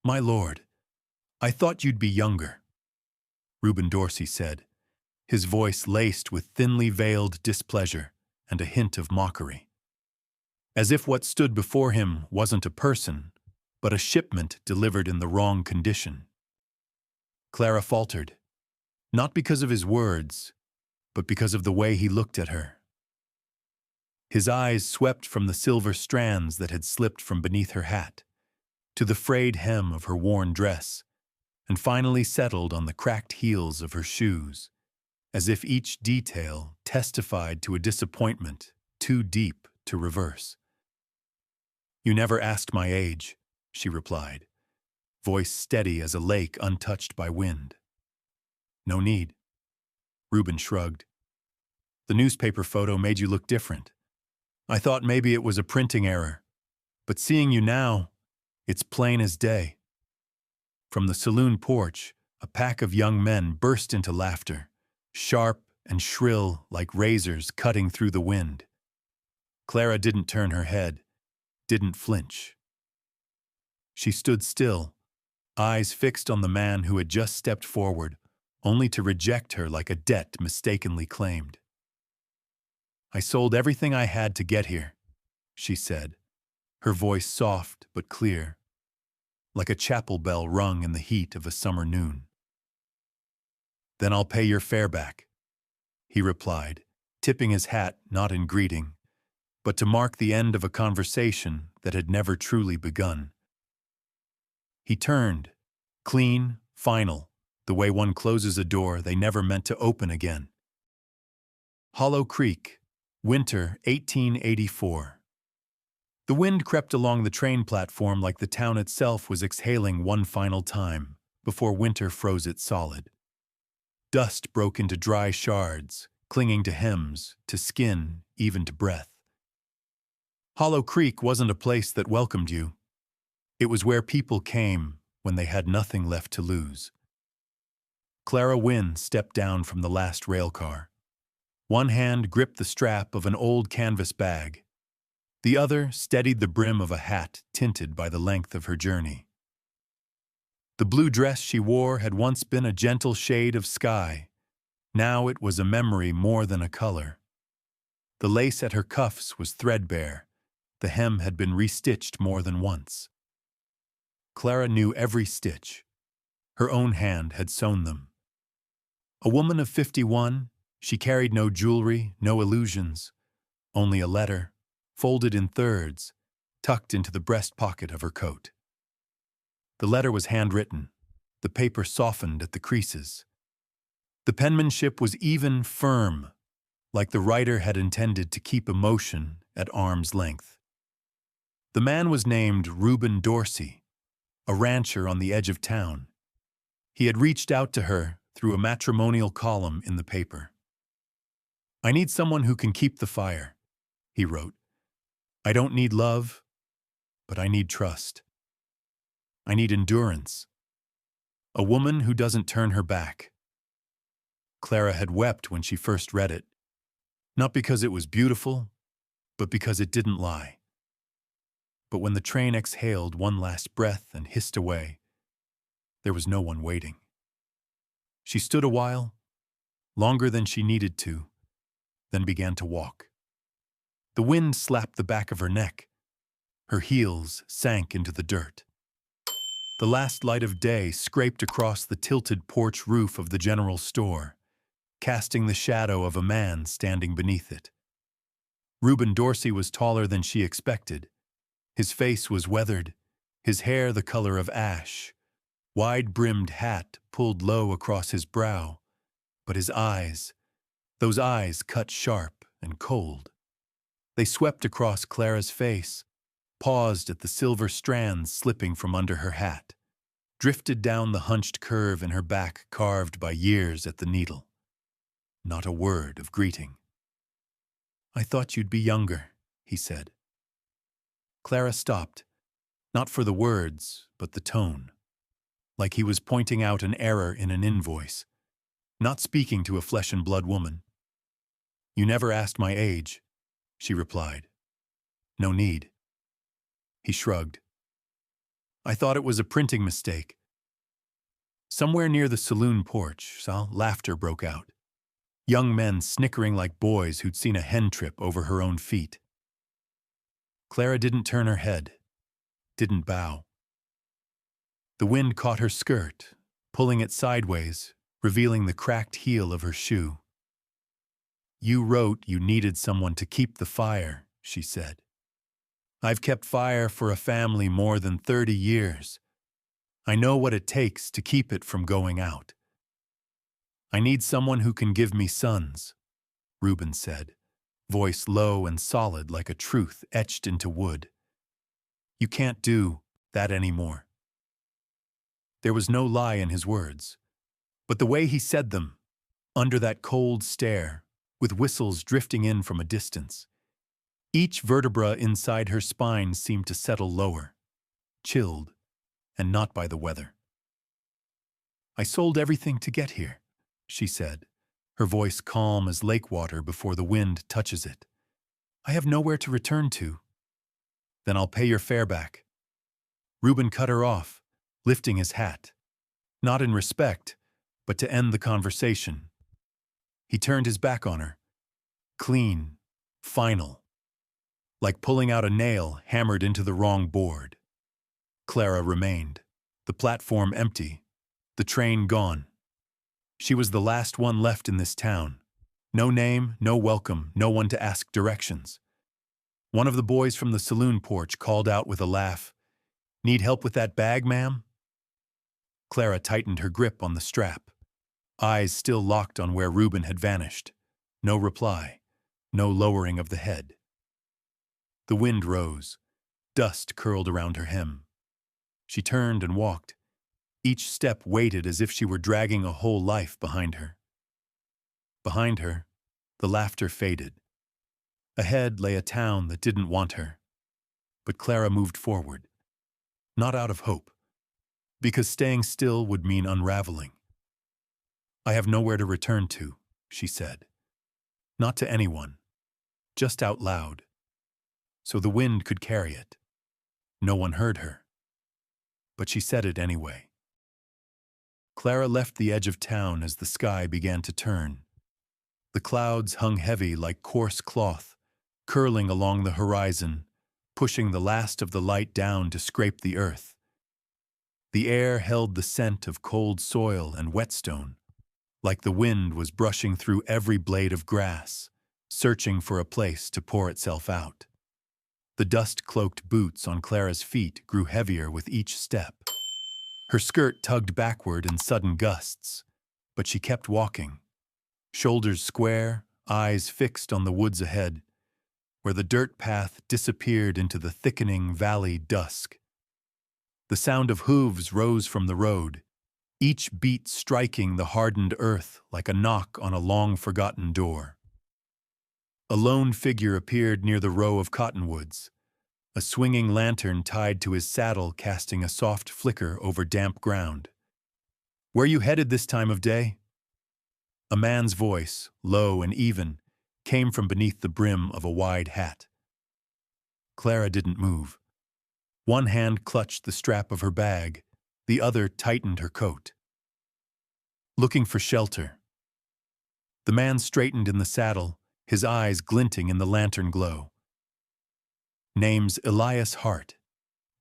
My lord, I thought you'd be younger, Reuben Dorsey said, his voice laced with thinly veiled displeasure and a hint of mockery. As if what stood before him wasn't a person, but a shipment delivered in the wrong condition. Clara faltered, not because of his words, but because of the way he looked at her. His eyes swept from the silver strands that had slipped from beneath her hat to the frayed hem of her worn dress, and finally settled on the cracked heels of her shoes, as if each detail testified to a disappointment too deep to reverse. "You never asked my age," she replied, voice steady as a lake untouched by wind. "No need." Reuben shrugged. "The newspaper photo made you look different. I thought maybe it was a printing error, but seeing you now, it's plain as day." From the saloon porch, a pack of young men burst into laughter, sharp and shrill like razors cutting through the wind. Clara didn't turn her head, didn't flinch. She stood still, eyes fixed on the man who had just stepped forward, only to reject her like a debt mistakenly claimed. "I sold everything I had to get here," she said, her voice soft but clear, like a chapel bell rung in the heat of a summer noon. "Then I'll pay your fare back," he replied, tipping his hat not in greeting, but to mark the end of a conversation that had never truly begun. He turned, clean, final, the way one closes a door they never meant to open again. Hollow Creek, winter 1884. The wind crept along the train platform like the town itself was exhaling one final time before winter froze it solid. Dust broke into dry shards, clinging to hems, to skin, even to breath. Hollow Creek wasn't a place that welcomed you. It was where people came when they had nothing left to lose. Clara Wynn stepped down from the last railcar. One hand gripped the strap of an old canvas bag. The other steadied the brim of a hat tinted by the length of her journey. The blue dress she wore had once been a gentle shade of sky. Now it was a memory more than a color. The lace at her cuffs was threadbare. The hem had been restitched more than once. Clara knew every stitch. Her own hand had sewn them. A woman of 51, she carried no jewelry, no illusions, only a letter, folded in thirds, tucked into the breast pocket of her coat. The letter was handwritten, the paper softened at the creases. The penmanship was even, firm, like the writer had intended to keep emotion at arm's length. The man was named Reuben Dorsey, a rancher on the edge of town. He had reached out to her through a matrimonial column in the paper. "I need someone who can keep the fire," he wrote. "I don't need love, but I need trust. I need endurance. A woman who doesn't turn her back." Clara had wept when she first read it, not because it was beautiful, but because it didn't lie. But when the train exhaled one last breath and hissed away, there was no one waiting. She stood a while, longer than she needed to, then began to walk. The wind slapped the back of her neck. Her heels sank into the dirt. The last light of day scraped across the tilted porch roof of the general store, casting the shadow of a man standing beneath it. Reuben Dorsey was taller than she expected. His face was weathered, his hair the color of ash, wide-brimmed hat pulled low across his brow, but his eyes, those eyes cut sharp and cold. They swept across Clara's face, paused at the silver strands slipping from under her hat, drifted down the hunched curve in her back carved by years at the needle. Not a word of greeting. "I thought you'd be younger," he said. Clara stopped, not for the words, but the tone, like he was pointing out an error in an invoice, not speaking to a flesh-and-blood woman. "You never asked my age," she replied. "No need." He shrugged. I thought it was a printing mistake. Somewhere near the saloon porch, laughter broke out. Young men snickering like boys who'd seen a hen trip over her own feet. Clara didn't turn her head, didn't bow. The wind caught her skirt, pulling it sideways, revealing the cracked heel of her shoe. "You wrote you needed someone to keep the fire," she said. "I've kept fire for a family more than 30 years. I know what it takes to keep it from going out. I need someone who can give me sons," Reuben said, voice low and solid like a truth etched into wood. "You can't do that anymore." There was no lie in his words, but the way he said them, under that cold stare, with whistles drifting in from a distance, each vertebra inside her spine seemed to settle lower, chilled, and not by the weather. "I sold everything to get here," she said, her voice calm as lake water before the wind touches it. "I have nowhere to return to." "Then I'll pay your fare back." Reuben cut her off, lifting his hat, not in respect, but to end the conversation. He turned his back on her, clean, final, like pulling out a nail hammered into the wrong board. Clara remained, the platform empty, the train gone. She was the last one left in this town. No name, no welcome, no one to ask directions. One of the boys from the saloon porch called out with a laugh, "Need help with that bag, ma'am?" Clara tightened her grip on the strap, eyes still locked on where Reuben had vanished. No reply, no lowering of the head. The wind rose, dust curled around her hem. She turned and walked, each step weighted as if she were dragging a whole life behind her. Behind her, the laughter faded. Ahead lay a town that didn't want her. But Clara moved forward, not out of hope, because staying still would mean unraveling. "I have nowhere to return to," she said. Not to anyone, just out loud, so the wind could carry it. No one heard her, but she said it anyway. Clara left the edge of town as the sky began to turn. The clouds hung heavy like coarse cloth, curling along the horizon, pushing the last of the light down to scrape the earth. The air held the scent of cold soil and whetstone, like the wind was brushing through every blade of grass, searching for a place to pour itself out. The dust-cloaked boots on Clara's feet grew heavier with each step. Her skirt tugged backward in sudden gusts, but she kept walking, shoulders square, eyes fixed on the woods ahead, where the dirt path disappeared into the thickening valley dusk. The sound of hooves rose from the road, each beat striking the hardened earth like a knock on a long-forgotten door. A lone figure appeared near the row of cottonwoods, a swinging lantern tied to his saddle casting a soft flicker over damp ground. "Where you headed this time of day?" A man's voice, low and even, came from beneath the brim of a wide hat. Clara didn't move. One hand clutched the strap of her bag, the other tightened her coat. "Looking for shelter." The man straightened in the saddle, his eyes glinting in the lantern glow. "Name's Elias Hart.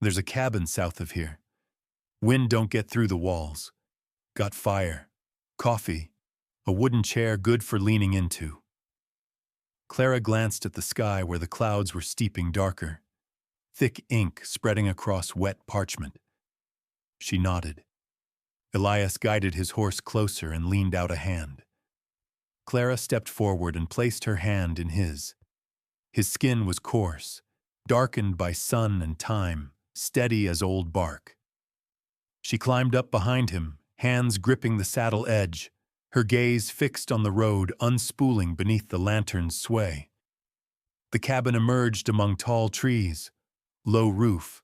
There's a cabin south of here. Wind don't get through the walls. Got fire, coffee, a wooden chair good for leaning into." Clara glanced at the sky where the clouds were steeping darker, thick ink spreading across wet parchment. She nodded. Elias guided his horse closer and leaned out a hand. Clara stepped forward and placed her hand in his. His skin was coarse, darkened by sun and time, steady as old bark. She climbed up behind him, hands gripping the saddle edge, her gaze fixed on the road unspooling beneath the lantern's sway. The cabin emerged among tall trees, low roof,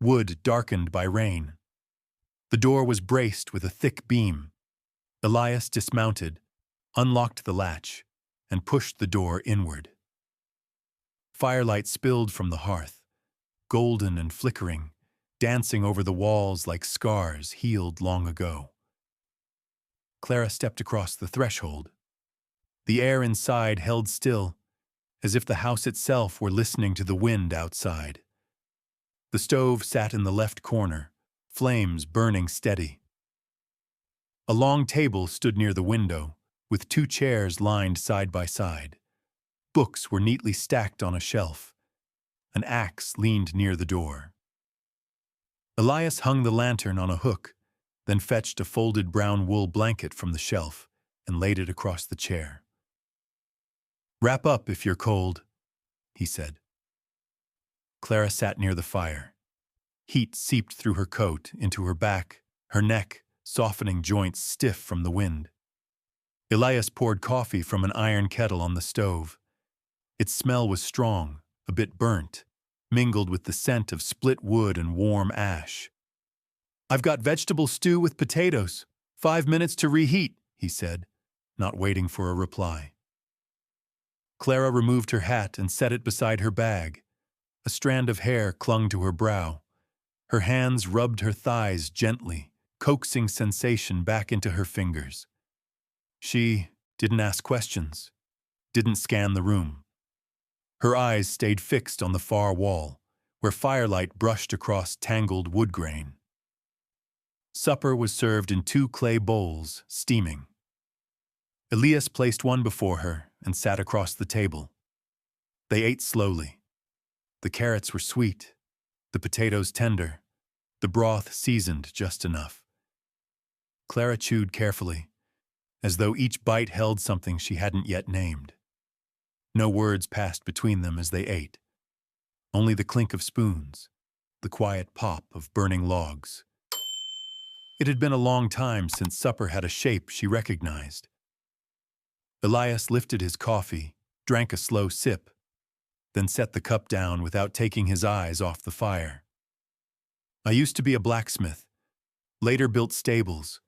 wood darkened by rain. The door was braced with a thick beam. Elias dismounted, unlocked the latch, and pushed the door inward. Firelight spilled from the hearth, golden and flickering, dancing over the walls like scars healed long ago. Clara stepped across the threshold. The air inside held still, as if the house itself were listening to the wind outside. The stove sat in the left corner, flames burning steady. A long table stood near the window, with 2 chairs lined side by side. Books were neatly stacked on a shelf. An axe leaned near the door. Elias hung the lantern on a hook, then fetched a folded brown wool blanket from the shelf and laid it across the chair. "Wrap up if you're cold," he said. Clara sat near the fire. Heat seeped through her coat, into her back, her neck, softening joints stiff from the wind. Elias poured coffee from an iron kettle on the stove. Its smell was strong, a bit burnt, mingled with the scent of split wood and warm ash. "I've got vegetable stew with potatoes. 5 minutes to reheat," he said, not waiting for a reply. Clara removed her hat and set it beside her bag. A strand of hair clung to her brow. Her hands rubbed her thighs gently, coaxing sensation back into her fingers. She didn't ask questions, didn't scan the room. Her eyes stayed fixed on the far wall, where firelight brushed across tangled wood grain. Supper was served in 2 clay bowls, steaming. Elias placed one before her and sat across the table. They ate slowly. The carrots were sweet, the potatoes tender, the broth seasoned just enough. Clara chewed carefully, as though each bite held something she hadn't yet named. No words passed between them as they ate. Only the clink of spoons, the quiet pop of burning logs. It had been a long time since supper had a shape she recognized. Elias lifted his coffee, drank a slow sip, then set the cup down without taking his eyes off the fire. "I used to be a blacksmith, later built stables.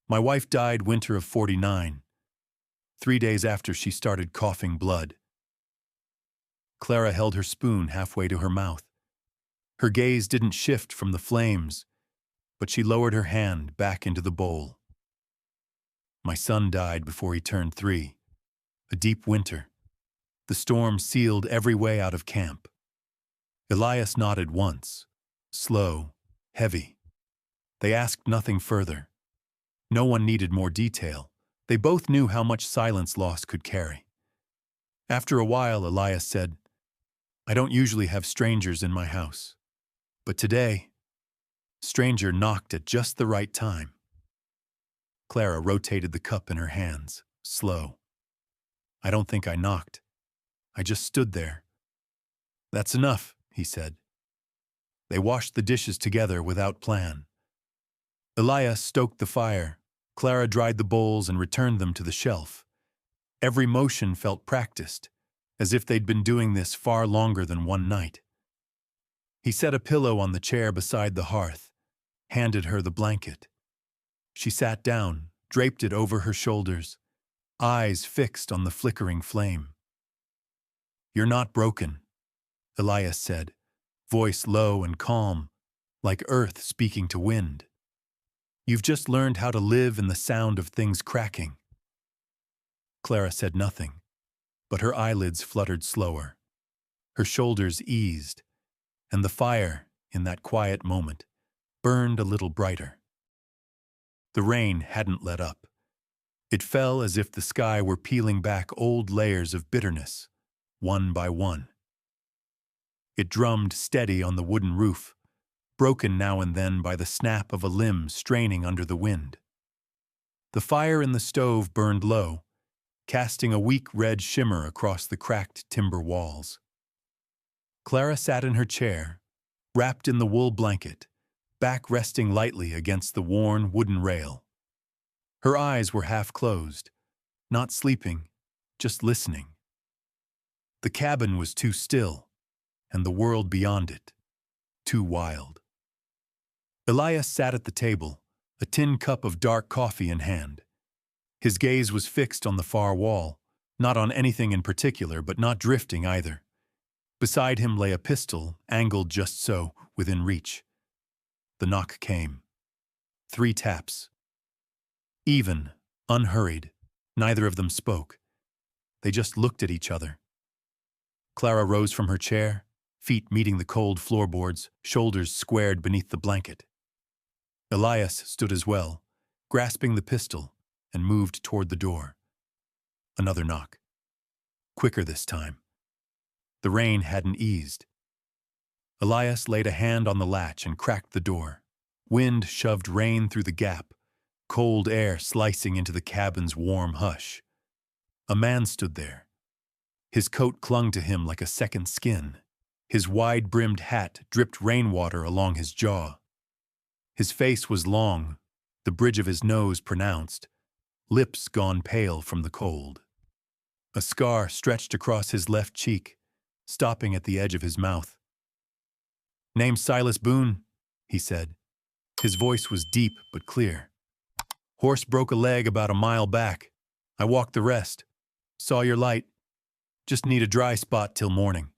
My wife died winter of '49, 3 days after she started coughing blood." Clara held her spoon halfway to her mouth. Her gaze didn't shift from the flames, but she lowered her hand back into the bowl. "My son died before he turned 3. A deep winter. The storm sealed every way out of camp." Elias nodded once, slow, heavy. They asked nothing further. No one needed more detail. They both knew how much silence loss could carry. After a while, Elias said, "I don't usually have strangers in my house, but today, stranger knocked at just the right time." Clara rotated the cup in her hands, slow. "I don't think I knocked. I just stood there." "That's enough," he said. They washed the dishes together without plan. Elias stoked the fire. Clara dried the bowls and returned them to the shelf. Every motion felt practiced, as if they'd been doing this far longer than one night. He set a pillow on the chair beside the hearth, handed her the blanket. She sat down, draped it over her shoulders, eyes fixed on the flickering flame. "You're not broken," Elias said, voice low and calm, like earth speaking to wind. "You've just learned how to live in the sound of things cracking." Clara said nothing, but her eyelids fluttered slower. Her shoulders eased, and the fire, in that quiet moment, burned a little brighter. The rain hadn't let up. It fell as if the sky were peeling back old layers of bitterness, one by one. It drummed steady on the wooden roof, broken now and then by the snap of a limb straining under the wind. The fire in the stove burned low, casting a weak red shimmer across the cracked timber walls. Clara sat in her chair, wrapped in the wool blanket, back resting lightly against the worn wooden rail. Her eyes were half closed, not sleeping, just listening. The cabin was too still, and the world beyond it, too wild. Elias sat at the table, a tin cup of dark coffee in hand. His gaze was fixed on the far wall, not on anything in particular, but not drifting either. Beside him lay a pistol, angled just so, within reach. The knock came. 3 taps. Even, unhurried, neither of them spoke. They just looked at each other. Clara rose from her chair, feet meeting the cold floorboards, shoulders squared beneath the blanket. Elias stood as well, grasping the pistol, and moved toward the door. Another knock. Quicker this time. The rain hadn't eased. Elias laid a hand on the latch and cracked the door. Wind shoved rain through the gap, cold air slicing into the cabin's warm hush. A man stood there. His coat clung to him like a second skin. His wide-brimmed hat dripped rainwater along his jaw. His face was long, the bridge of his nose pronounced, lips gone pale from the cold. A scar stretched across his left cheek, stopping at the edge of his mouth. "Name's Silas Boone," he said. His voice was deep but clear. "Horse broke a leg about a mile back. I walked the rest. Saw your light. Just need a dry spot till morning."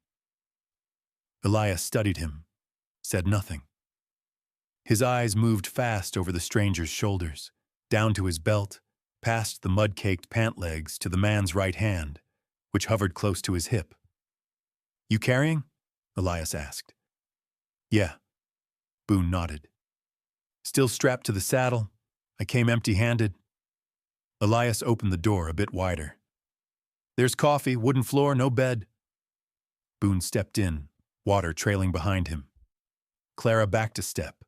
Elias studied him, said nothing. His eyes moved fast over the stranger's shoulders, down to his belt, past the mud-caked pant legs to the man's right hand, which hovered close to his hip. "You carrying?" Elias asked. "Yeah." Boone nodded. "Still strapped to the saddle? I came empty-handed." Elias opened the door a bit wider. "There's coffee, wooden floor, no bed." Boone stepped in, water trailing behind him. Clara backed a step,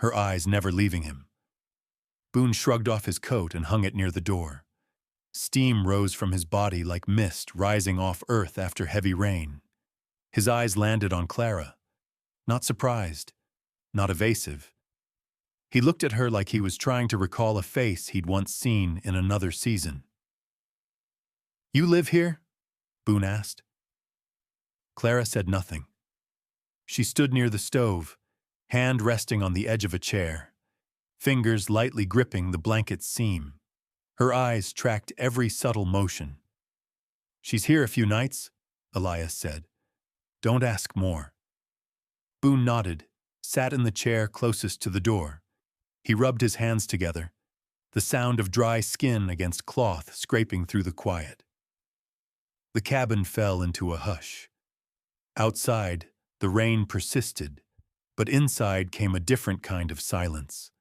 her eyes never leaving him. Boone shrugged off his coat and hung it near the door. Steam rose from his body like mist rising off earth after heavy rain. His eyes landed on Clara. Not surprised, not evasive. He looked at her like he was trying to recall a face he'd once seen in another season. "You live here?" Boone asked. Clara said nothing. She stood near the stove, hand resting on the edge of a chair, fingers lightly gripping the blanket's seam. Her eyes tracked every subtle motion. "She's here a few nights," Elias said. "Don't ask more." Boone nodded, sat in the chair closest to the door. He rubbed his hands together, the sound of dry skin against cloth scraping through the quiet. The cabin fell into a hush. Outside, the rain persisted, but inside came a different kind of silence.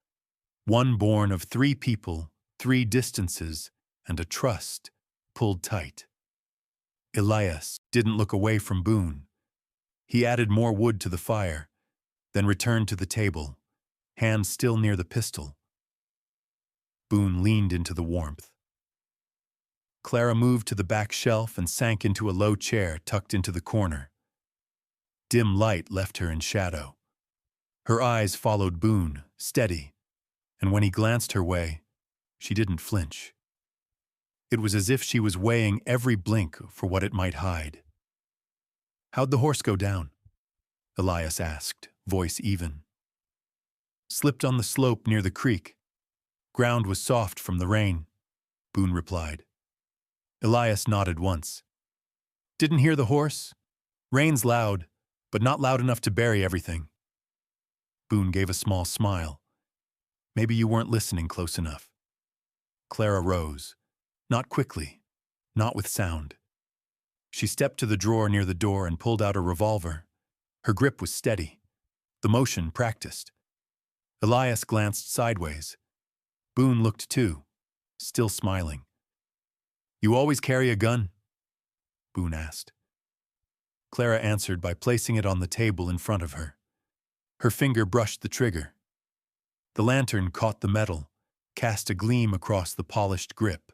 One born of 3 people, 3 distances, and a trust pulled tight. Elias didn't look away from Boone. He added more wood to the fire, then returned to the table, hand still near the pistol. Boone leaned into the warmth. Clara moved to the back shelf and sank into a low chair tucked into the corner. Dim light left her in shadow. Her eyes followed Boone, steady, and when he glanced her way, she didn't flinch. It was as if she was weighing every blink for what it might hide. "How'd the horse go down?" Elias asked, voice even. "Slipped on the slope near the creek. Ground was soft from the rain," Boone replied. Elias nodded once. "Didn't hear the horse? Rain's loud, but not loud enough to bury everything." Boone gave a small smile. "Maybe you weren't listening close enough." Clara rose, not quickly, not with sound. She stepped to the drawer near the door and pulled out a revolver. Her grip was steady, the motion practiced. Elias glanced sideways. Boone looked too, still smiling. "You always carry a gun?" Boone asked. Clara answered by placing it on the table in front of her. Her finger brushed the trigger. The lantern caught the metal, cast a gleam across the polished grip.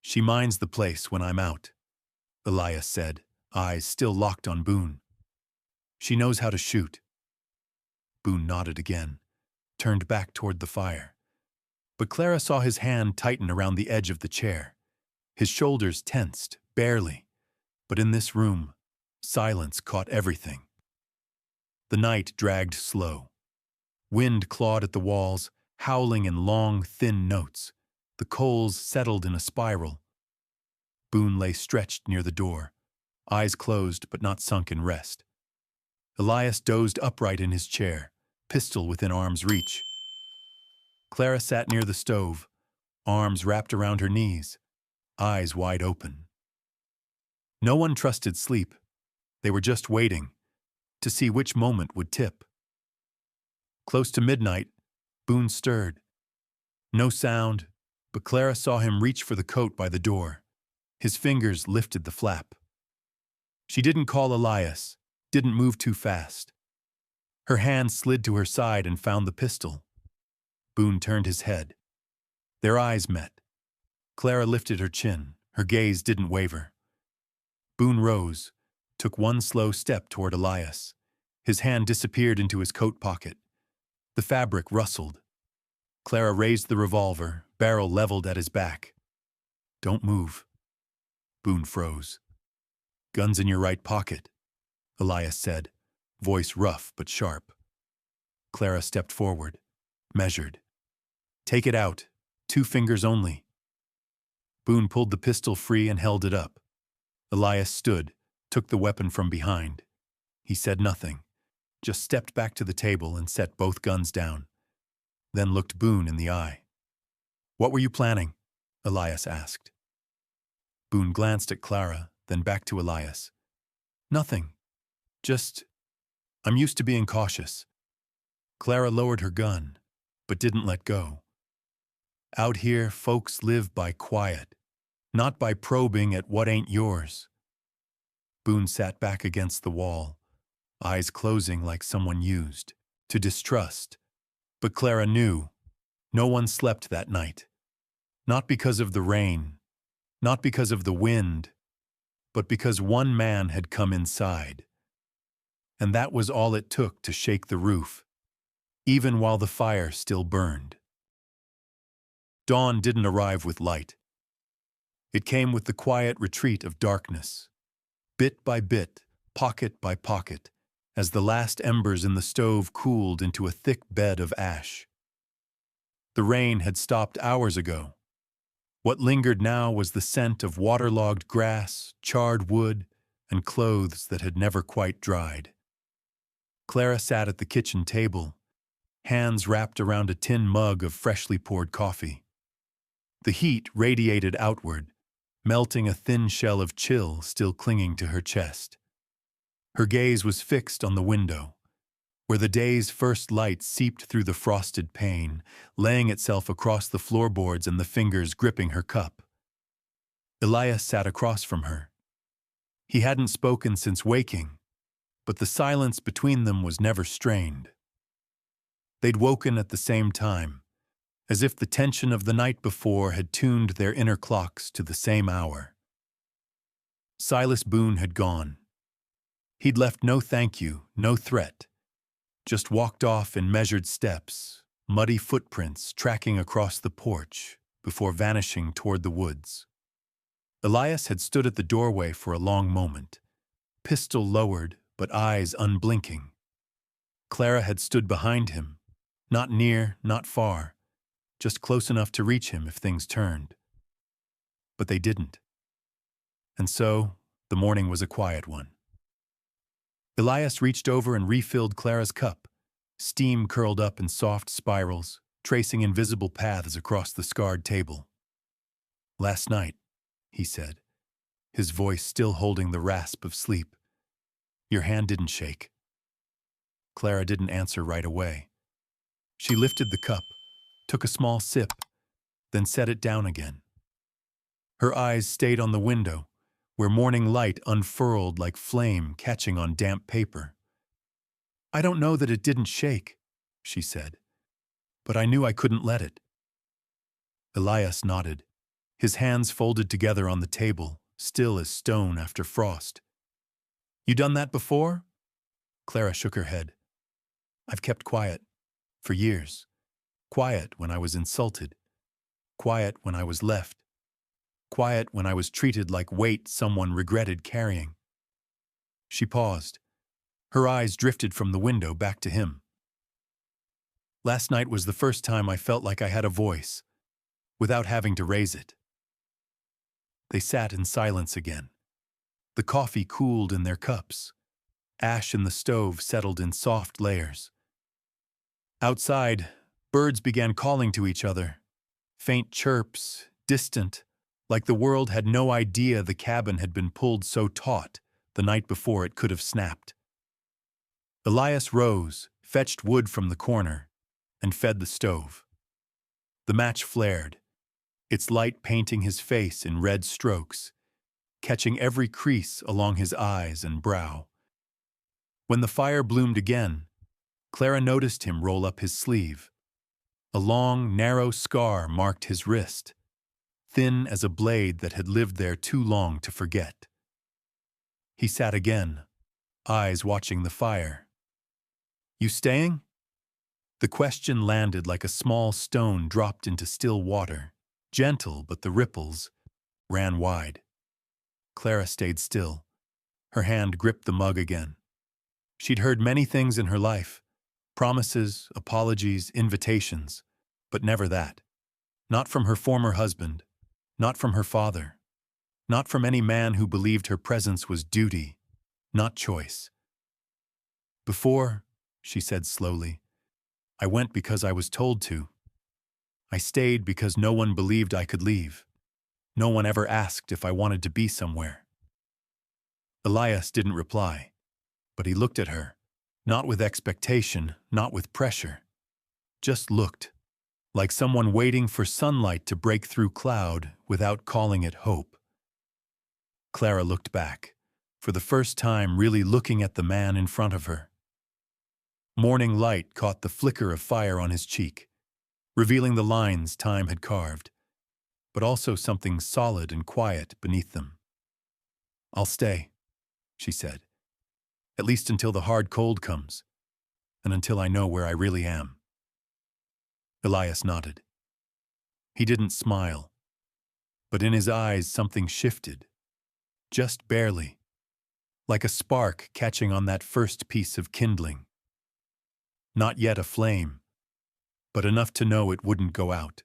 "She minds the place when I'm out," Elias said, eyes still locked on Boone. "She knows how to shoot." Boone nodded again, turned back toward the fire. But Clara saw his hand tighten around the edge of the chair. His shoulders tensed, barely. But in this room, silence caught everything. The night dragged slow. Wind clawed at the walls, howling in long, thin notes. The coals settled in a spiral. Boone lay stretched near the door, eyes closed but not sunk in rest. Elias dozed upright in his chair, pistol within arm's reach. Clara sat near the stove, arms wrapped around her knees, eyes wide open. No one trusted sleep. They were just waiting to see which moment would tip. Close to midnight, Boone stirred. No sound, but Clara saw him reach for the coat by the door. His fingers lifted the flap. She didn't call Elias, didn't move too fast. Her hand slid to her side and found the pistol. Boone turned his head. Their eyes met. Clara lifted her chin. Her gaze didn't waver. Boone rose, took one slow step toward Elias. His hand disappeared into his coat pocket. The fabric rustled. Clara raised the revolver, barrel leveled at his back. "Don't move." Boone froze. "Gun's in your right pocket," Elias said, voice rough but sharp. Clara stepped forward, measured. "Take it out, 2 fingers only." Boone pulled the pistol free and held it up. Elias stood, took the weapon from behind. He said nothing, just stepped back to the table and set both guns down, then looked Boone in the eye. "What were you planning?" Elias asked. Boone glanced at Clara, then back to Elias. "Nothing. I'm used to being cautious." Clara lowered her gun, but didn't let go. "Out here, folks live by quiet, not by probing at what ain't yours." Boone sat back against the wall, eyes closing like someone used to distrust. But Clara knew no one slept that night. Not because of the rain, not because of the wind, but because one man had come inside. And that was all it took to shake the roof, even while the fire still burned. Dawn didn't arrive with light. It came with the quiet retreat of darkness, bit by bit, pocket by pocket, as the last embers in the stove cooled into a thick bed of ash. The rain had stopped hours ago. What lingered now was the scent of waterlogged grass, charred wood, and clothes that had never quite dried. Clara sat at the kitchen table, hands wrapped around a tin mug of freshly poured coffee. The heat radiated outward, melting a thin shell of chill still clinging to her chest. Her gaze was fixed on the window, where the day's first light seeped through the frosted pane, laying itself across the floorboards and the fingers gripping her cup. Elias sat across from her. He hadn't spoken since waking, but the silence between them was never strained. They'd woken at the same time, as if the tension of the night before had tuned their inner clocks to the same hour. Silas Boone had gone. He'd left no thank you, no threat, just walked off in measured steps, muddy footprints tracking across the porch before vanishing toward the woods. Elias had stood at the doorway for a long moment, pistol lowered but eyes unblinking. Clara had stood behind him, not near, not far, just close enough to reach him if things turned. But they didn't. And so, the morning was a quiet one. Elias reached over and refilled Clara's cup. Steam curled up in soft spirals, tracing invisible paths across the scarred table. "Last night," he said, his voice still holding the rasp of sleep, "your hand didn't shake." Clara didn't answer right away. She lifted the cup, took a small sip, then set it down again. Her eyes stayed on the window, where morning light unfurled like flame catching on damp paper. "I don't know that it didn't shake," she said, "but I knew I couldn't let it." Elias nodded, his hands folded together on the table, still as stone after frost. "You done that before?" Clara shook her head. "I've kept quiet, for years. Quiet when I was insulted. Quiet when I was left. Quiet when I was treated like weight someone regretted carrying." She paused. Her eyes drifted from the window back to him. "Last night was the first time I felt like I had a voice, without having to raise it." They sat in silence again. The coffee cooled in their cups. Ash in the stove settled in soft layers. Outside, birds began calling to each other. Faint chirps, distant, like the world had no idea the cabin had been pulled so taut the night before it could have snapped. Elias rose, fetched wood from the corner, and fed the stove. The match flared, its light painting his face in red strokes, catching every crease along his eyes and brow. When the fire bloomed again, Clara noticed him roll up his sleeve. A long, narrow scar marked his wrist, thin as a blade that had lived there too long to forget. He sat again, eyes watching the fire. "You staying?" The question landed like a small stone dropped into still water, gentle, but the ripples ran wide. Clara stayed still. Her hand gripped the mug again. She'd heard many things in her life, promises, apologies, invitations, but never that. Not from her former husband, not from her father, not from any man who believed her presence was duty, not choice. "Before," she said slowly, "I went because I was told to. I stayed because no one believed I could leave. No one ever asked if I wanted to be somewhere." Elias didn't reply, but he looked at her, not with expectation, not with pressure. Just looked, like someone waiting for sunlight to break through cloud without calling it hope. Clara looked back, for the first time really looking at the man in front of her. Morning light caught the flicker of fire on his cheek, revealing the lines time had carved, but also something solid and quiet beneath them. "I'll stay," she said, "at least until the hard cold comes, and until I know where I really am." Elias nodded. He didn't smile, but in his eyes something shifted, just barely, like a spark catching on that first piece of kindling. Not yet a flame, but enough to know it wouldn't go out.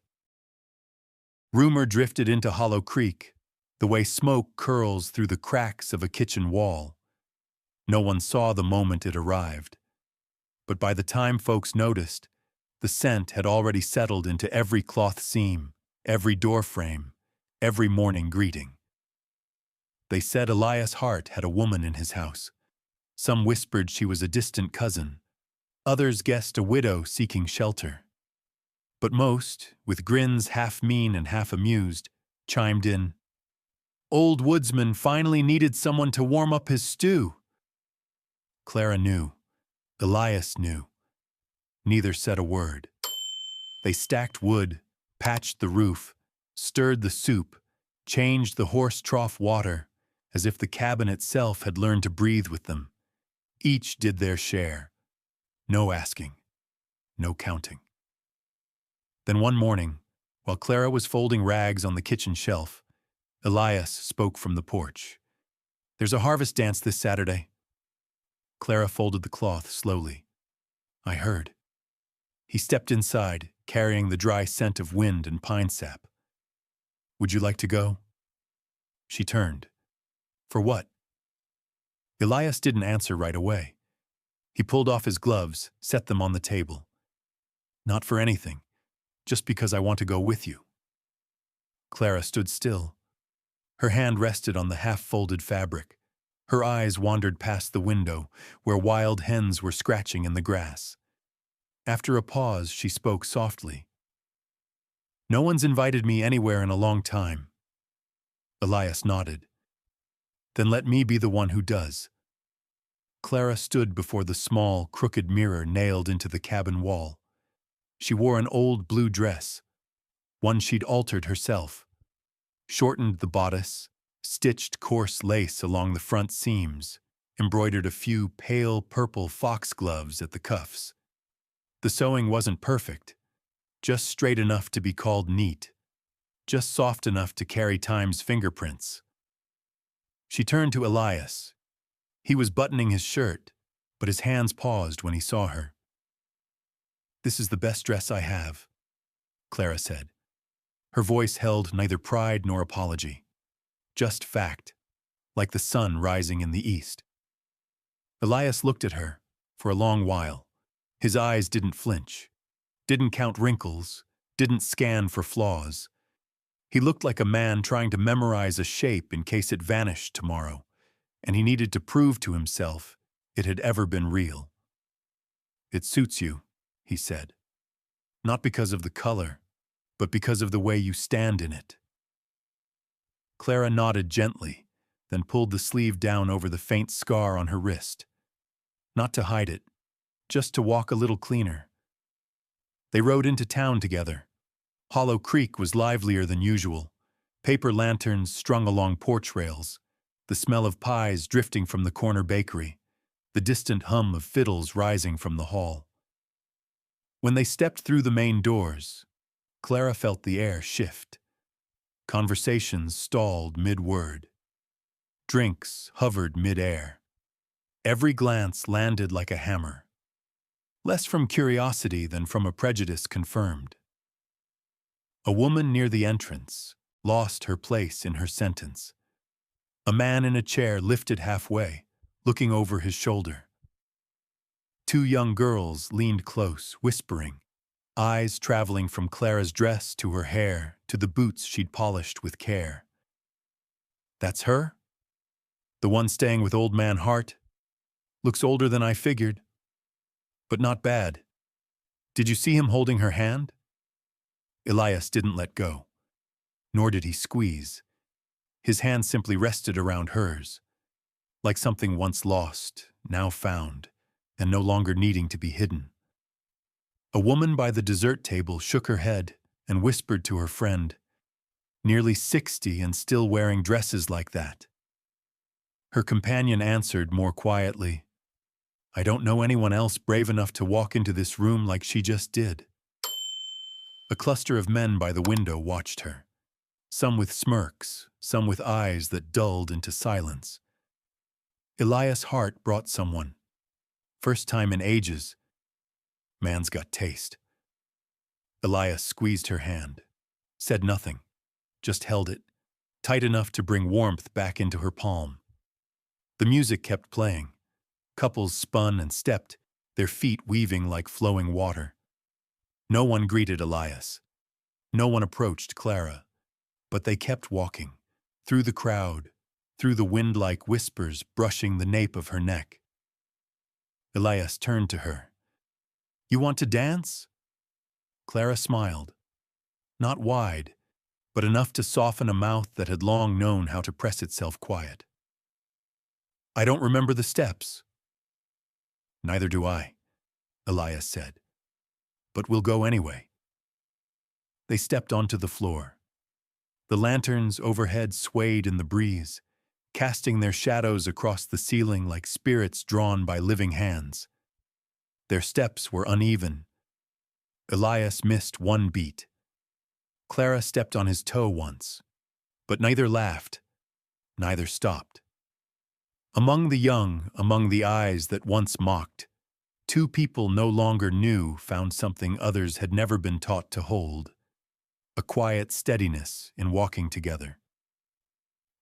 Rumor drifted into Hollow Creek, the way smoke curls through the cracks of a kitchen wall. No one saw the moment it arrived, but by the time folks noticed, the scent had already settled into every cloth seam, every door frame, every morning greeting. They said Elias Hart had a woman in his house. Some whispered she was a distant cousin. Others guessed a widow seeking shelter. But most, with grins half mean and half amused, chimed in, "Old woodsman finally needed someone to warm up his stew." Clara knew. Elias knew. Neither said a word. They stacked wood, patched the roof, stirred the soup, changed the horse trough water, as if the cabin itself had learned to breathe with them. Each did their share. No asking. No counting. Then one morning, while Clara was folding rags on the kitchen shelf, Elias spoke from the porch. "There's a harvest dance this Saturday." Clara folded the cloth slowly. "I heard." He stepped inside, carrying the dry scent of wind and pine sap. "Would you like to go?" She turned. "For what?" Elias didn't answer right away. He pulled off his gloves, set them on the table. "Not for anything, just because I want to go with you." Clara stood still. Her hand rested on the half-folded fabric. Her eyes wandered past the window, where wild hens were scratching in the grass. After a pause, she spoke softly. "No one's invited me anywhere in a long time." Elias nodded. "Then let me be the one who does." Clara stood before the small, crooked mirror nailed into the cabin wall. She wore an old blue dress, one she'd altered herself, shortened the bodice, stitched coarse lace along the front seams, embroidered a few pale purple foxgloves at the cuffs. The sewing wasn't perfect, just straight enough to be called neat, just soft enough to carry time's fingerprints. She turned to Elias. He was buttoning his shirt, but his hands paused when he saw her. "This is the best dress I have," Clara said. Her voice held neither pride nor apology, just fact, like the sun rising in the east. Elias looked at her for a long while, His eyes didn't flinch, didn't count wrinkles, didn't scan for flaws. He looked like a man trying to memorize a shape in case it vanished tomorrow, and he needed to prove to himself it had ever been real. "It suits you," he said. "Not because of the color, but because of the way you stand in it." Clara nodded gently, then pulled the sleeve down over the faint scar on her wrist. Not to hide it, just to walk a little cleaner. They rode into town together. Hollow Creek was livelier than usual. Paper lanterns strung along porch rails, the smell of pies drifting from the corner bakery, the distant hum of fiddles rising from the hall. When they stepped through the main doors, Clara felt the air shift. Conversations stalled mid-word. Drinks hovered mid-air. Every glance landed like a hammer. Less from curiosity than from a prejudice confirmed. A woman near the entrance lost her place in her sentence. A man in a chair lifted halfway, looking over his shoulder. Two young girls leaned close, whispering, eyes traveling from Clara's dress to her hair to the boots she'd polished with care. "That's her? The one staying with Old Man Hart? Looks older than I figured. But not bad. Did you see him holding her hand?" Elias didn't let go. Nor did he squeeze. His hand simply rested around hers, like something once lost, now found, and no longer needing to be hidden. A woman by the dessert table shook her head and whispered to her friend, "Nearly 60 and still wearing dresses like that." Her companion answered more quietly, "I don't know anyone else brave enough to walk into this room like she just did." A cluster of men by the window watched her, some with smirks, some with eyes that dulled into silence. Elias Hart brought someone. First time in ages. Man's got taste. Elias squeezed her hand, said nothing, just held it, tight enough to bring warmth back into her palm. The music kept playing. Couples spun and stepped, their feet weaving like flowing water. No one greeted Elias. No one approached Clara. But they kept walking, through the crowd, through the wind-like whispers brushing the nape of her neck. Elias turned to her. "You want to dance?" Clara smiled. Not wide, but enough to soften a mouth that had long known how to press itself quiet. "I don't remember the steps." "Neither do I," Elias said. "But we'll go anyway." They stepped onto the floor. The lanterns overhead swayed in the breeze, casting their shadows across the ceiling like spirits drawn by living hands. Their steps were uneven. Elias missed one beat. Clara stepped on his toe once, but neither laughed, neither stopped. Among the young, among the eyes that once mocked, two people no longer knew found something others had never been taught to hold. A quiet steadiness in walking together.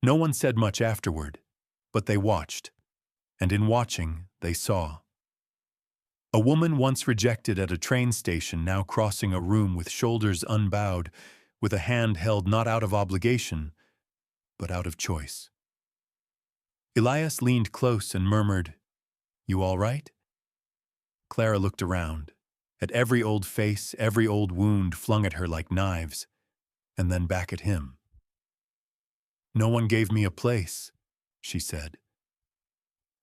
No one said much afterward, but they watched, and in watching, they saw. A woman once rejected at a train station now crossing a room with shoulders unbowed, with a hand held not out of obligation, but out of choice. Elias leaned close and murmured, "You all right?" Clara looked around, at every old face, every old wound flung at her like knives, and then back at him. "No one gave me a place," she said.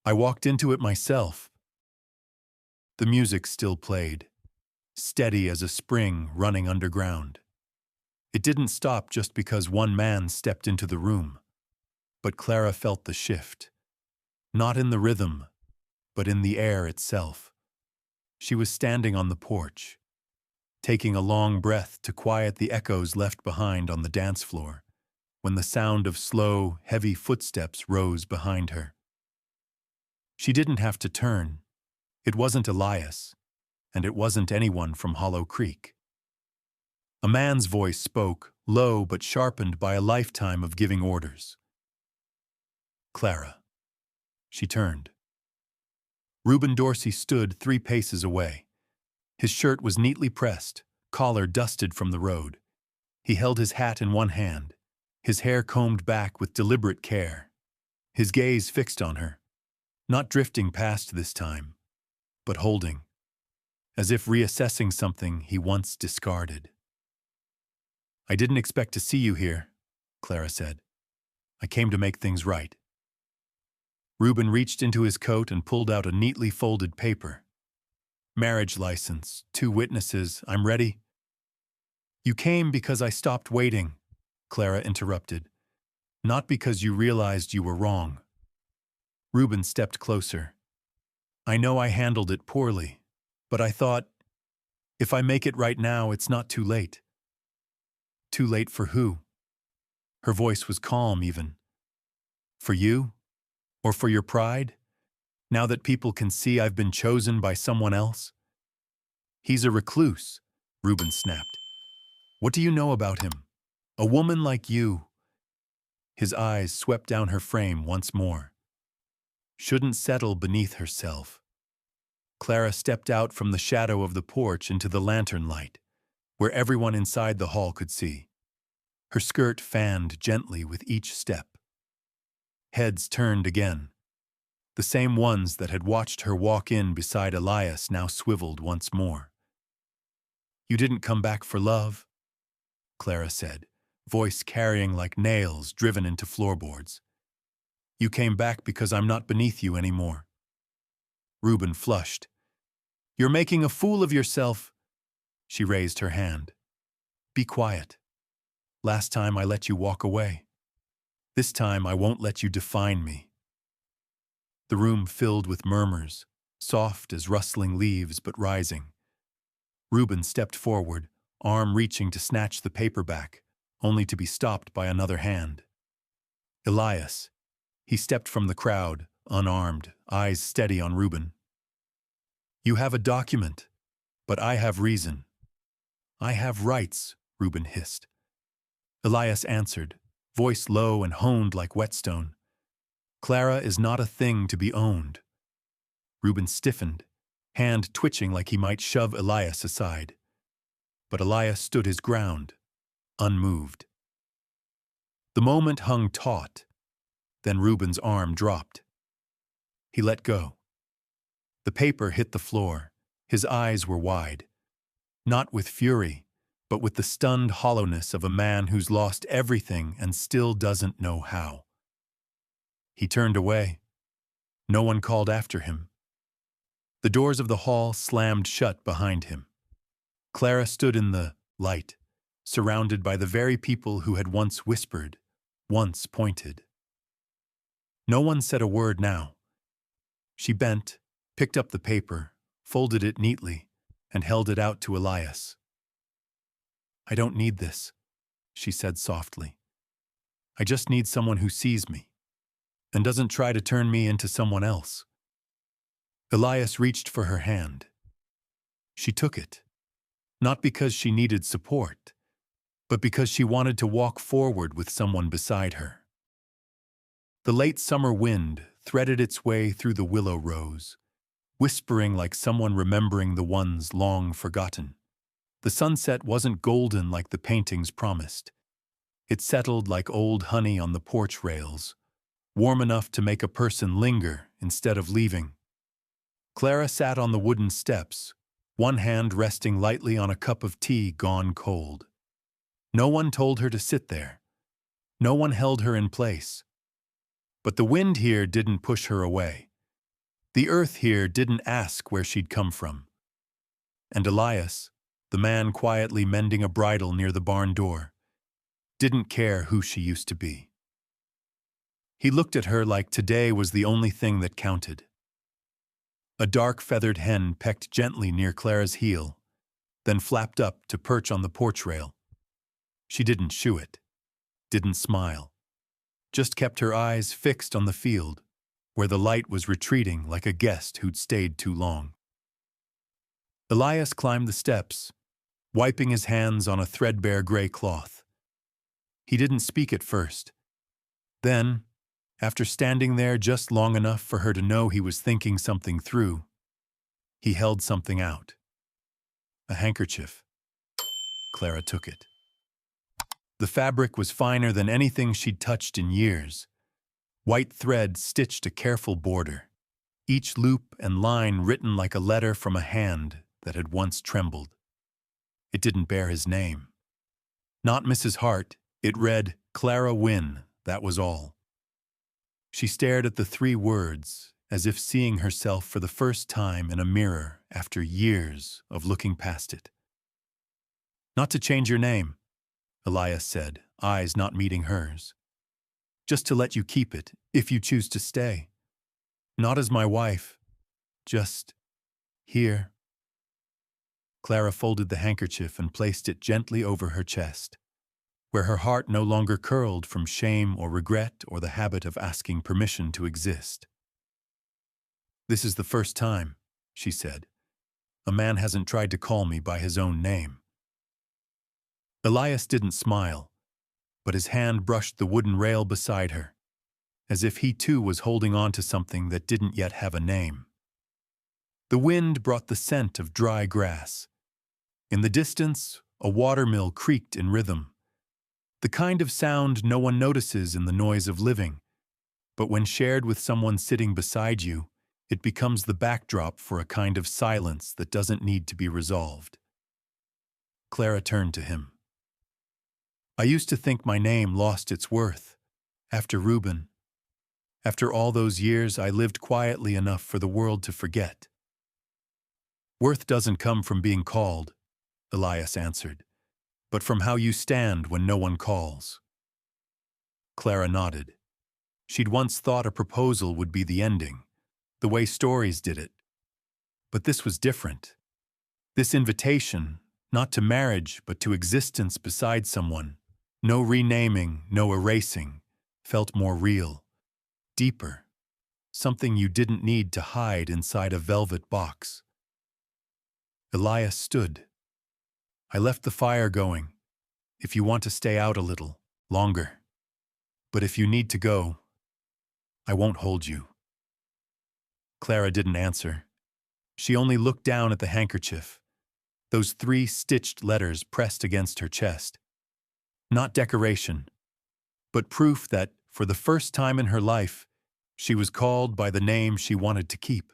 "I walked into it myself." The music still played, steady as a spring running underground. It didn't stop just because one man stepped into the room, but Clara felt the shift, not in the rhythm, but in the air itself. She was standing on the porch, taking a long breath to quiet the echoes left behind on the dance floor, when the sound of slow, heavy footsteps rose behind her. She didn't have to turn. It wasn't Elias, and it wasn't anyone from Hollow Creek. A man's voice spoke, low but sharpened by a lifetime of giving orders. "Clara." She turned. Reuben Dorsey stood 3 paces away, His shirt was neatly pressed, collar dusted from the road. He held his hat in one hand, his hair combed back with deliberate care. His gaze fixed on her, not drifting past this time, but holding, as if reassessing something he once discarded. "I didn't expect to see you here," Clara said. "I came to make things right." Reuben reached into his coat and pulled out a neatly folded paper. "Marriage license, 2 witnesses, I'm ready." "You came because I stopped waiting," Clara interrupted. "Not because you realized you were wrong." Reuben stepped closer. "I know I handled it poorly, but I thought, if I make it right now, it's not too late." "Too late for who?" Her voice was calm even. "For you? Or for your pride? Now that people can see I've been chosen by someone else?" "He's a recluse," Reuben snapped. "What do you know about him? A woman like you." His eyes swept down her frame once more. "Shouldn't settle beneath herself." Clara stepped out from the shadow of the porch into the lantern light, where everyone inside the hall could see. Her skirt fanned gently with each step. Heads turned again. The same ones that had watched her walk in beside Elias now swiveled once more. "You didn't come back for love," Clara said, voice carrying like nails driven into floorboards. "You came back because I'm not beneath you anymore." Reuben flushed. "You're making a fool of yourself." She raised her hand. "Be quiet. Last time I let you walk away. This time I won't let you define me." The room filled with murmurs, soft as rustling leaves but rising. Reuben stepped forward, arm reaching to snatch the paper back, only to be stopped by another hand. "Elias." He stepped from the crowd, unarmed, eyes steady on Reuben. "You have a document, but I have reason." "I have rights," Reuben hissed. Elias answered, voice low and honed like whetstone. "Clara is not a thing to be owned." Reuben stiffened, hand twitching like he might shove Elias aside. But Elias stood his ground, unmoved. The moment hung taut, then Reuben's arm dropped. He let go. The paper hit the floor. His eyes were wide, not with fury, but with the stunned hollowness of a man who's lost everything and still doesn't know how. He turned away. No one called after him. The doors of the hall slammed shut behind him. Clara stood in the light, surrounded by the very people who had once whispered, once pointed. No one said a word now. She bent, picked up the paper, folded it neatly, and held it out to Elias. "I don't need this," she said softly. "I just need someone who sees me and doesn't try to turn me into someone else." Elias reached for her hand. She took it, not because she needed support, but because she wanted to walk forward with someone beside her. The late summer wind threaded its way through the willow rows, whispering like someone remembering the ones long forgotten. The sunset wasn't golden like the paintings promised. It settled like old honey on the porch rails, warm enough to make a person linger instead of leaving. Clara sat on the wooden steps, one hand resting lightly on a cup of tea gone cold. No one told her to sit there. No one held her in place. But the wind here didn't push her away. The earth here didn't ask where she'd come from. And Elias, the man quietly mending a bridle near the barn door, didn't care who she used to be. He looked at her like today was the only thing that counted. A dark feathered hen pecked gently near Clara's heel, then flapped up to perch on the porch rail. She didn't shoo it, didn't smile, just kept her eyes fixed on the field, where the light was retreating like a guest who'd stayed too long. Elias climbed the steps, wiping his hands on a threadbare gray cloth. He didn't speak at first. Then, after standing there just long enough for her to know he was thinking something through, he held something out. A handkerchief. Clara took it. The fabric was finer than anything she'd touched in years. White thread stitched a careful border, each loop and line written like a letter from a hand that had once trembled. It didn't bear his name. Not Mrs. Hart, it read Clara Wynn, that was all. She stared at the 3 words, as if seeing herself for the first time in a mirror after years of looking past it. Not to change your name, Elias said, eyes not meeting hers. Just to let you keep it, if you choose to stay. Not as my wife, just here. Clara folded the handkerchief and placed it gently over her chest, where her heart no longer curled from shame or regret or the habit of asking permission to exist. This is the first time, she said. A man hasn't tried to call me by his own name. Elias didn't smile, but his hand brushed the wooden rail beside her, as if he too was holding on to something that didn't yet have a name. The wind brought the scent of dry grass. In the distance, a watermill creaked in rhythm, the kind of sound no one notices in the noise of living, but when shared with someone sitting beside you, it becomes the backdrop for a kind of silence that doesn't need to be resolved. Clara turned to him. I used to think my name lost its worth. After Reuben. After all those years, I lived quietly enough for the world to forget. Worth doesn't come from being called, Elias answered, but from how you stand when no one calls. Clara nodded. She'd once thought a proposal would be the ending, the way stories did it. But this was different. This invitation, not to marriage, but to existence beside someone, no renaming, no erasing, felt more real, deeper, something you didn't need to hide inside a velvet box. Elias stood. I left the fire going, if you want to stay out a little, longer. But if you need to go, I won't hold you. Clara didn't answer. She only looked down at the handkerchief, those 3 stitched letters pressed against her chest. Not decoration, but proof that, for the first time in her life, she was called by the name she wanted to keep.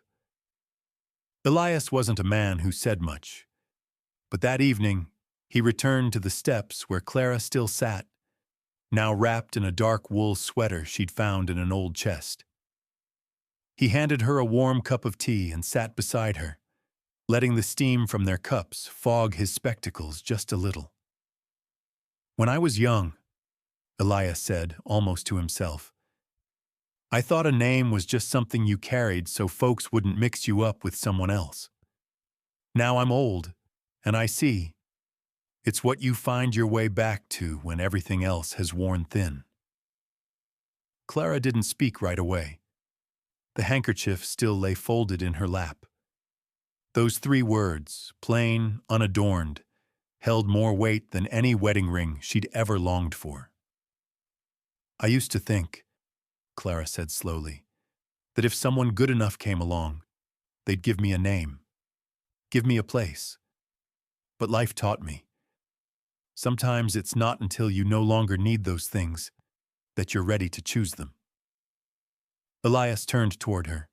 Elias wasn't a man who said much, but that evening, he returned to the steps where Clara still sat, now wrapped in a dark wool sweater she'd found in an old chest. He handed her a warm cup of tea and sat beside her, letting the steam from their cups fog his spectacles just a little. When I was young, Elias said, almost to himself, I thought a name was just something you carried so folks wouldn't mix you up with someone else. Now I'm old, and I see. It's what you find your way back to when everything else has worn thin. Clara didn't speak right away. The handkerchief still lay folded in her lap. Those 3 words, plain, unadorned, held more weight than any wedding ring she'd ever longed for. I used to think, Clara said slowly, that if someone good enough came along, they'd give me a name, give me a place. But life taught me. Sometimes it's not until you no longer need those things that you're ready to choose them. Elias turned toward her.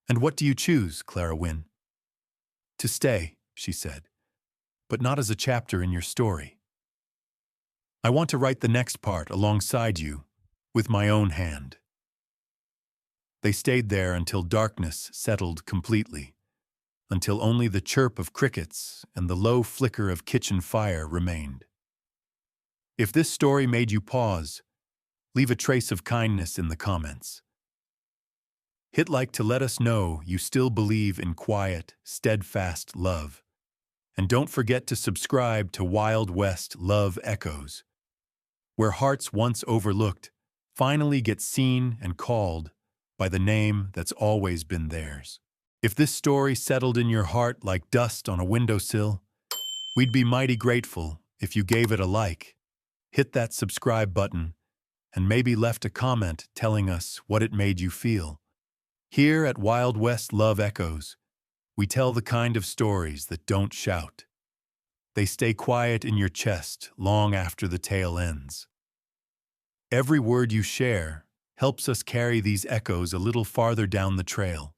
And what do you choose, Clara Wynn? To stay, she said, but not as a chapter in your story. I want to write the next part alongside you, with my own hand. They stayed there until darkness settled completely, until only the chirp of crickets and the low flicker of kitchen fire remained. If this story made you pause, leave a trace of kindness in the comments. Hit like to let us know you still believe in quiet, steadfast love. And don't forget to subscribe to Wild West Love Echoes, where hearts once overlooked finally get seen and called by the name that's always been theirs. If this story settled in your heart like dust on a windowsill, we'd be mighty grateful if you gave it a like, hit that subscribe button, and maybe left a comment telling us what it made you feel. Here at Wild West Love Echoes, We tell the kind of stories that don't shout. They stay quiet in your chest long after the tale ends. Every word you share helps us carry these echoes a little farther down the trail,